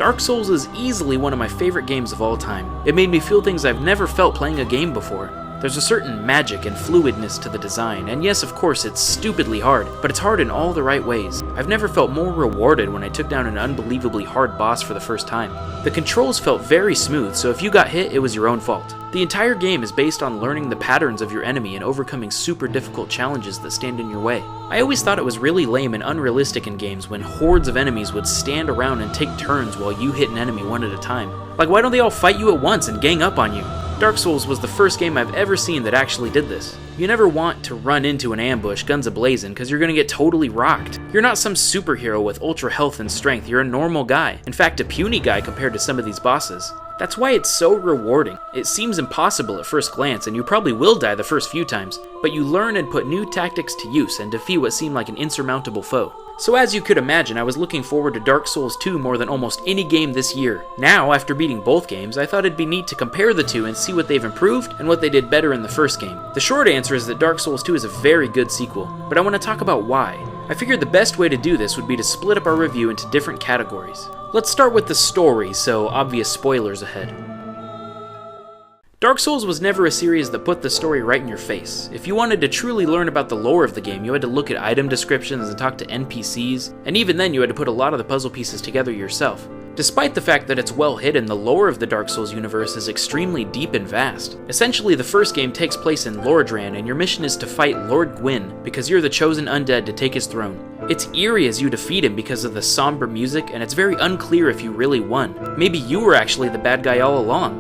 Dark Souls is easily one of my favorite games of all time. It made me feel things I've never felt playing a game before. There's a certain magic and fluidness to the design, and yes, of course, it's stupidly hard, but it's hard in all the right ways. I've never felt more rewarded when I took down an unbelievably hard boss for the first time. The controls felt very smooth, so if you got hit, it was your own fault. The entire game is based on learning the patterns of your enemy and overcoming super difficult challenges that stand in your way. I always thought it was really lame and unrealistic in games when hordes of enemies would stand around and take turns while you hit an enemy one at a time. Like, why don't they all fight you at once and gang up on you? Dark Souls was the first game I've ever seen that actually did this. You never want to run into an ambush guns a-blazing because you're gonna get totally rocked. You're not some superhero with ultra health and strength, you're a normal guy. In fact, a puny guy compared to some of these bosses. That's why it's so rewarding. It seems impossible at first glance, and you probably will die the first few times, but you learn and put new tactics to use and defeat what seemed like an insurmountable foe. So as you could imagine, I was looking forward to Dark Souls 2 more than almost any game this year. Now, after beating both games, I thought it'd be neat to compare the two and see what they've improved and what they did better in the first game. The short answer is that Dark Souls 2 is a very good sequel, but I want to talk about why. I figured the best way to do this would be to split up our review into different categories. Let's start with the story, so obvious spoilers ahead. Dark Souls was never a series that put the story right in your face. If you wanted to truly learn about the lore of the game, you had to look at item descriptions and talk to NPCs, and even then you had to put a lot of the puzzle pieces together yourself. Despite the fact that it's well hidden, the lore of the Dark Souls universe is extremely deep and vast. Essentially, the first game takes place in Lordran, and your mission is to fight Lord Gwyn, because you're the chosen undead to take his throne. It's eerie as you defeat him because of the somber music, and it's very unclear if you really won. Maybe you were actually the bad guy all along.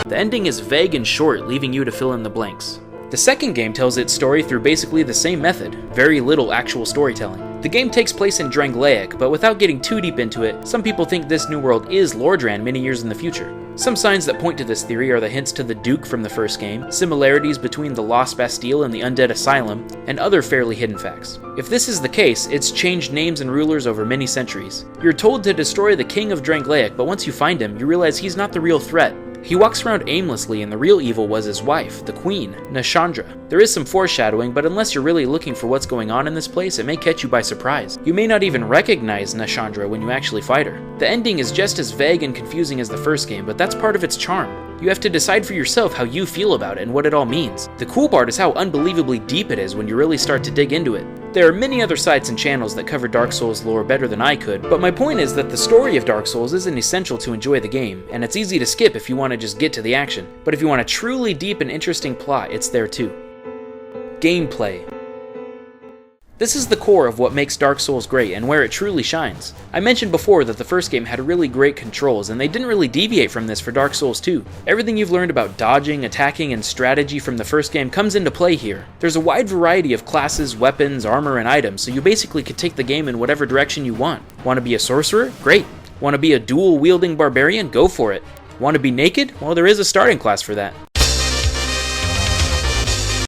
The ending is vague and short, leaving you to fill in the blanks. The second game tells its story through basically the same method, very little actual storytelling. The game takes place in Drangleic, but without getting too deep into it, some people think this new world is Lordran many years in the future. Some signs that point to this theory are the hints to the Duke from the first game, similarities between the Lost Bastille and the Undead Asylum, and other fairly hidden facts. If this is the case, it's changed names and rulers over many centuries. You're told to destroy the King of Drangleic, but once you find him, you realize he's not the real threat. He walks around aimlessly, and the real evil was his wife, the queen, Nashandra. There is some foreshadowing, but unless you're really looking for what's going on in this place, it may catch you by surprise. You may not even recognize Nashandra when you actually fight her. The ending is just as vague and confusing as the first game, but that's part of its charm. You have to decide for yourself how you feel about it and what it all means. The cool part is how unbelievably deep it is when you really start to dig into it. There are many other sites and channels that cover Dark Souls lore better than I could, but my point is that the story of Dark Souls isn't essential to enjoy the game, and it's easy to skip if you want to just get to the action. But if you want a truly deep and interesting plot, it's there too. Gameplay. This is the core of what makes Dark Souls great and where it truly shines. I mentioned before that the first game had really great controls, and they didn't really deviate from this for Dark Souls 2. Everything you've learned about dodging, attacking, and strategy from the first game comes into play here. There's a wide variety of classes, weapons, armor, and items, so you basically could take the game in whatever direction you want. Want to be a sorcerer? Great. Want to be a dual-wielding barbarian? Go for it. Want to be naked? Well, there is a starting class for that.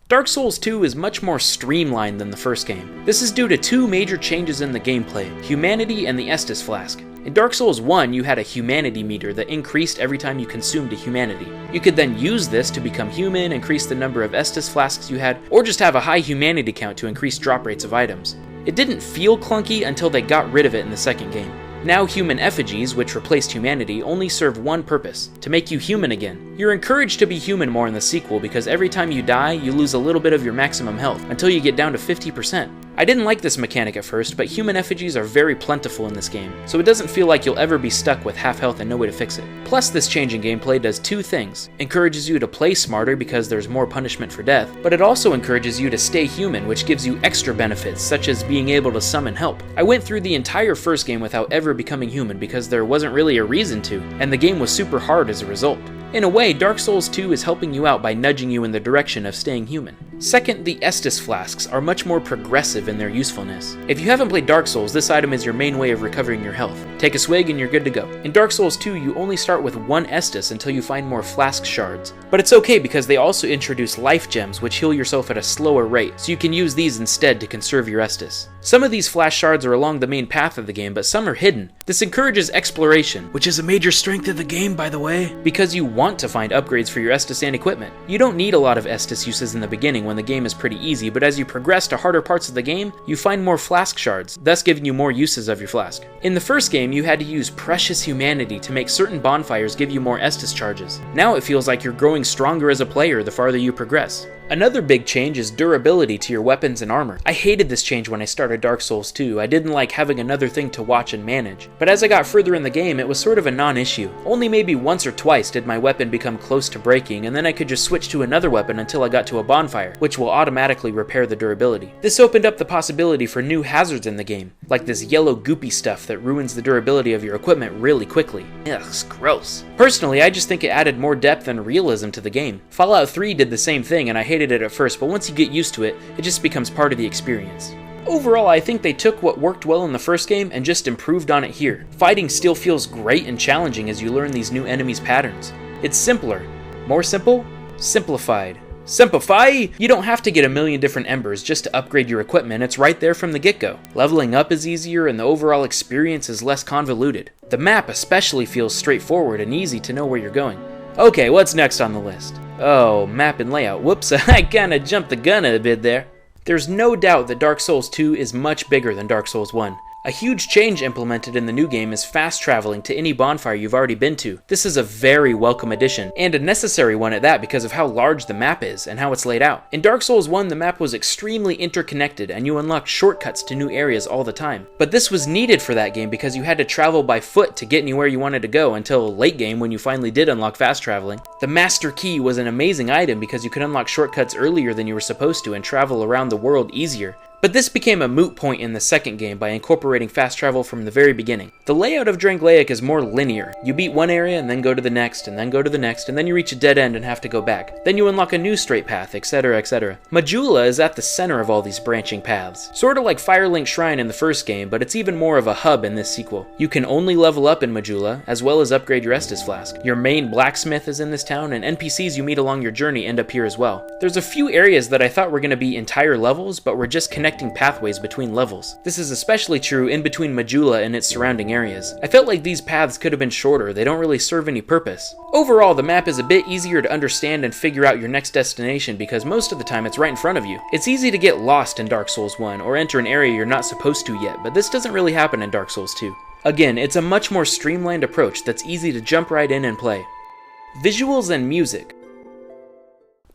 Dark Souls 2 is much more streamlined than the first game. This is due to two major changes in the gameplay, Humanity and the Estus Flask. In Dark Souls 1, you had a Humanity meter that increased every time you consumed a Humanity. You could then use this to become human, increase the number of Estus Flasks you had, or just have a high Humanity count to increase drop rates of items. It didn't feel clunky until they got rid of it in the second game. Now human effigies, which replaced humanity, only serve one purpose, to make you human again. You're encouraged to be human more in the sequel because every time you die, you lose a little bit of your maximum health, until you get down to 50%. I didn't like this mechanic at first, but human effigies are very plentiful in this game, so it doesn't feel like you'll ever be stuck with half health and no way to fix it. Plus, this change in gameplay does two things. Encourages you to play smarter because there's more punishment for death, but it also encourages you to stay human, which gives you extra benefits, such as being able to summon help. I went through the entire first game without ever becoming human because there wasn't really a reason to, and the game was super hard as a result. In a way, Dark Souls 2 is helping you out by nudging you in the direction of staying human. Second, the Estus Flasks are much more progressive in their usefulness. If you haven't played Dark Souls, this item is your main way of recovering your health. Take a swig and you're good to go. In Dark Souls 2, you only start with one Estus until you find more flask shards. But it's okay because they also introduce life gems which heal yourself at a slower rate, so you can use these instead to conserve your Estus. Some of these flash shards are along the main path of the game, but some are hidden. This encourages exploration, which is a major strength of the game, by the way, because you want to find upgrades for your Estus and equipment. You don't need a lot of Estus uses in the beginning when the game is pretty easy, but as you progress to harder parts of the game, you find more flask shards, thus giving you more uses of your flask. In the first game, you had to use precious humanity to make certain bonfires give you more Estus charges. Now it feels like you're growing stronger as a player the farther you progress. Another big change is durability to your weapons and armor. I hated this change when I started Dark Souls 2. I didn't like having another thing to watch and manage. But as I got further in the game, it was sort of a non-issue. Only maybe once or twice did my weapon become close to breaking, and then I could just switch to another weapon until I got to a bonfire, which will automatically repair the durability. This opened up the possibility for new hazards in the game, like this yellow goopy stuff that ruins the durability of your equipment really quickly. Ugh, it's gross. Personally, I just think it added more depth and realism to the game. Fallout 3 did the same thing, and I hated it at first, but once you get used to it, it just becomes part of the experience. Overall, I think they took what worked well in the first game and just improved on it here. Fighting still feels great and challenging as you learn these new enemies' patterns. It's simpler. More simple? Simplified. Simplify! You don't have to get a million different embers just to upgrade your equipment, it's right there from the get-go. Leveling up is easier and the overall experience is less convoluted. The map especially feels straightforward and easy to know where you're going. Okay, what's next on the list? Oh, map and layout. Whoops, I kinda jumped the gun a bit there. There's no doubt that Dark Souls 2 is much bigger than Dark Souls 1. A huge change implemented in the new game is fast traveling to any bonfire you've already been to. This is a very welcome addition, and a necessary one at that because of how large the map is and how it's laid out. In Dark Souls 1, the map was extremely interconnected and you unlocked shortcuts to new areas all the time. But this was needed for that game because you had to travel by foot to get anywhere you wanted to go until late game when you finally did unlock fast traveling. The Master Key was an amazing item because you could unlock shortcuts earlier than you were supposed to and travel around the world easier. But this became a moot point in the second game by incorporating fast travel from the very beginning. The layout of Drangleic is more linear. You beat one area and then go to the next and then go to the next and then you reach a dead end and have to go back. Then you unlock a new straight path, etc, etc. Majula is at the center of all these branching paths. Sorta like Firelink Shrine in the first game, but it's even more of a hub in this sequel. You can only level up in Majula, as well as upgrade your Estus Flask. Your main blacksmith is in this town, and NPCs you meet along your journey end up here as well. There's a few areas that I thought were going to be entire levels, but were just connecting pathways between levels. This is especially true in between Majula and its surrounding areas. I felt like these paths could have been shorter, they don't really serve any purpose. Overall, the map is a bit easier to understand and figure out your next destination because most of the time it's right in front of you. It's easy to get lost in Dark Souls 1 or enter an area you're not supposed to yet, but this doesn't really happen in Dark Souls 2. Again, it's a much more streamlined approach that's easy to jump right in and play. Visuals and music.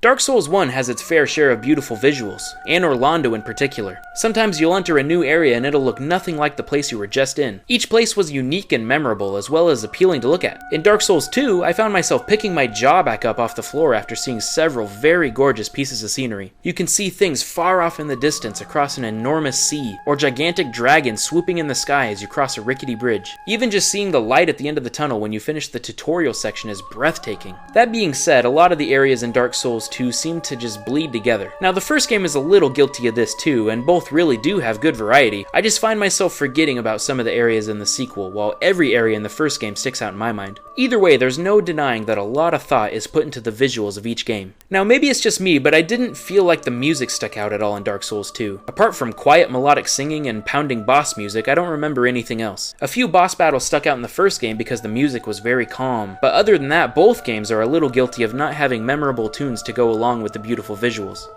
Dark Souls 1 has its fair share of beautiful visuals, and Orlando in particular. Sometimes you'll enter a new area and it'll look nothing like the place you were just in. Each place was unique and memorable, as well as appealing to look at. In Dark Souls 2, I found myself picking my jaw back up off the floor after seeing several very gorgeous pieces of scenery. You can see things far off in the distance across an enormous sea, or gigantic dragons swooping in the sky as you cross a rickety bridge. Even just seeing the light at the end of the tunnel when you finish the tutorial section is breathtaking. That being said, a lot of the areas in Dark Souls 2 seem to just bleed together. Now, the first game is a little guilty of this too, and both really do have good variety. I just find myself forgetting about some of the areas in the sequel, while every area in the first game sticks out in my mind. Either way, there's no denying that a lot of thought is put into the visuals of each game. Now, maybe it's just me, but I didn't feel like the music stuck out at all in Dark Souls 2. Apart from quiet melodic singing and pounding boss music, I don't remember anything else. A few boss battles stuck out in the first game because the music was very calm, but other than that, both games are a little guilty of not having memorable tunes to go along with the beautiful visuals.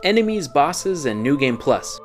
Enemies, bosses, and New Game Plus.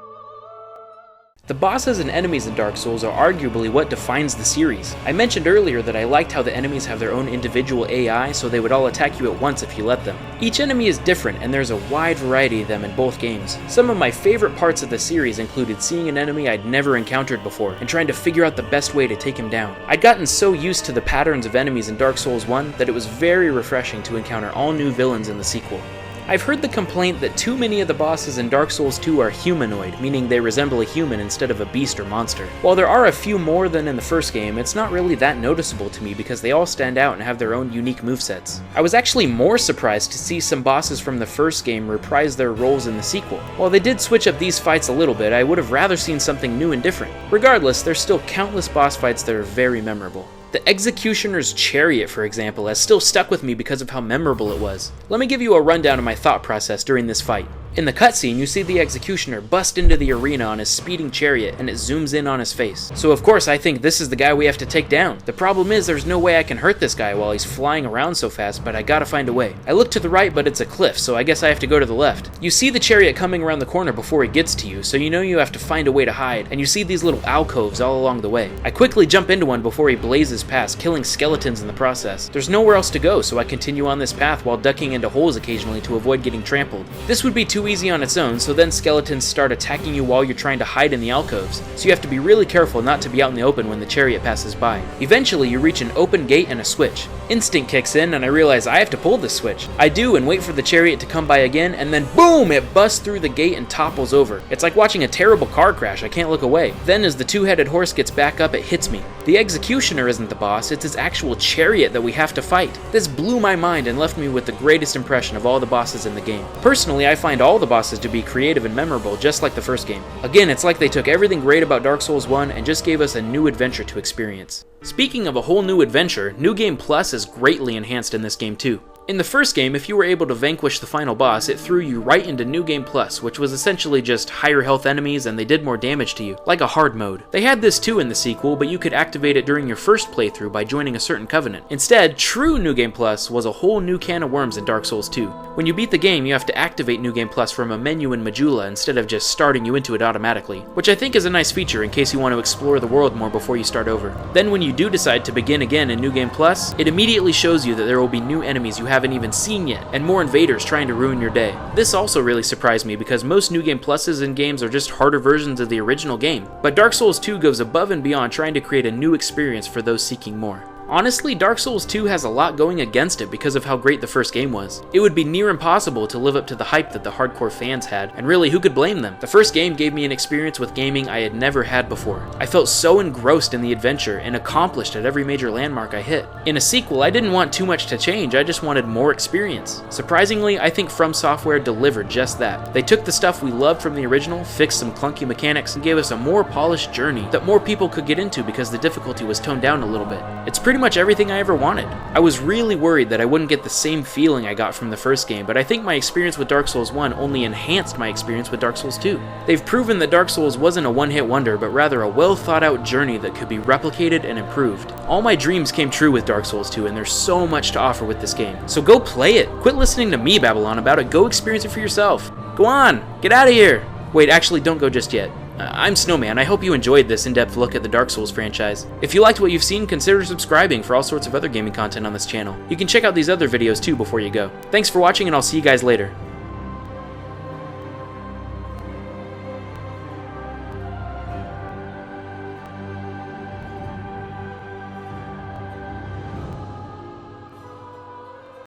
The bosses and enemies in Dark Souls are arguably what defines the series. I mentioned earlier that I liked how the enemies have their own individual AI, so they would all attack you at once if you let them. Each enemy is different, and there's a wide variety of them in both games. Some of my favorite parts of the series included seeing an enemy I'd never encountered before, and trying to figure out the best way to take him down. I'd gotten so used to the patterns of enemies in Dark Souls 1 that it was very refreshing to encounter all new villains in the sequel. I've heard the complaint that too many of the bosses in Dark Souls 2 are humanoid, meaning they resemble a human instead of a beast or monster. While there are a few more than in the first game, it's not really that noticeable to me because they all stand out and have their own unique movesets. I was actually more surprised to see some bosses from the first game reprise their roles in the sequel. While they did switch up these fights a little bit, I would have rather seen something new and different. Regardless, there's still countless boss fights that are very memorable. The Executioner's Chariot, for example, has still stuck with me because of how memorable it was. Let me give you a rundown of my thought process during this fight. In the cutscene, you see the Executioner bust into the arena on his speeding chariot, and it zooms in on his face. So of course I think this is the guy we have to take down. The problem is there's no way I can hurt this guy while he's flying around so fast, but I gotta find a way. I look to the right, but it's a cliff, so I guess I have to go to the left. You see the chariot coming around the corner before he gets to you, so you know you have to find a way to hide, and you see these little alcoves all along the way. I quickly jump into one before he blazes past, killing skeletons in the process. There's nowhere else to go, so I continue on this path while ducking into holes occasionally to avoid getting trampled. This would be too easy on its own, so then skeletons start attacking you while you're trying to hide in the alcoves, so you have to be really careful not to be out in the open when the chariot passes by. Eventually you reach an open gate and a switch. Instinct kicks in and I realize I have to pull this switch. I do and wait for the chariot to come by again, and then boom, it busts through the gate and topples over. It's like watching a terrible car crash, I can't look away. Then as the two-headed horse gets back up, it hits me. The Executioner isn't the boss, it's his actual chariot that we have to fight. This blew my mind and left me with the greatest impression of all the bosses in the game. Personally, I find all the bosses to be creative and memorable, just like the first game. Again, it's like they took everything great about Dark Souls 1 and just gave us a new adventure to experience. Speaking of a whole new adventure, New Game Plus is greatly enhanced in this game too. In the first game, if you were able to vanquish the final boss, it threw you right into New Game Plus, which was essentially just higher health enemies and they did more damage to you, like a hard mode. They had this too in the sequel, but you could activate it during your first playthrough by joining a certain covenant. Instead, true New Game Plus was a whole new can of worms in Dark Souls 2. When you beat the game, you have to activate New Game Plus from a menu in Majula instead of just starting you into it automatically, which I think is a nice feature in case you want to explore the world more before you start over. Then when you do decide to begin again in New Game Plus, it immediately shows you that there will be new enemies you haven't even seen yet, and more invaders trying to ruin your day. This also really surprised me because most New Game Pluses in games are just harder versions of the original game, but Dark Souls 2 goes above and beyond trying to create a new experience for those seeking more. Honestly, Dark Souls 2 has a lot going against it because of how great the first game was. It would be near impossible to live up to the hype that the hardcore fans had, and really, who could blame them? The first game gave me an experience with gaming I had never had before. I felt so engrossed in the adventure and accomplished at every major landmark I hit. In a sequel, I didn't want too much to change, I just wanted more experience. Surprisingly, I think From Software delivered just that. They took the stuff we loved from the original, fixed some clunky mechanics, and gave us a more polished journey that more people could get into because the difficulty was toned down a little bit. It's pretty much everything I ever wanted. I was really worried that I wouldn't get the same feeling I got from the first game, but I think my experience with Dark Souls 1 only enhanced my experience with Dark Souls 2. They've proven that Dark Souls wasn't a one-hit wonder, but rather a well-thought-out journey that could be replicated and improved. All my dreams came true with Dark Souls 2, and there's so much to offer with this game. So go play it! Quit listening to me babble on about it, go experience it for yourself! Go on! Get out of here! Wait, actually, don't go just yet. I'm Snowman. I hope you enjoyed this in-depth look at the Dark Souls franchise. If you liked what you've seen, consider subscribing for all sorts of other gaming content on this channel. You can check out these other videos too before you go. Thanks for watching, and I'll see you guys later.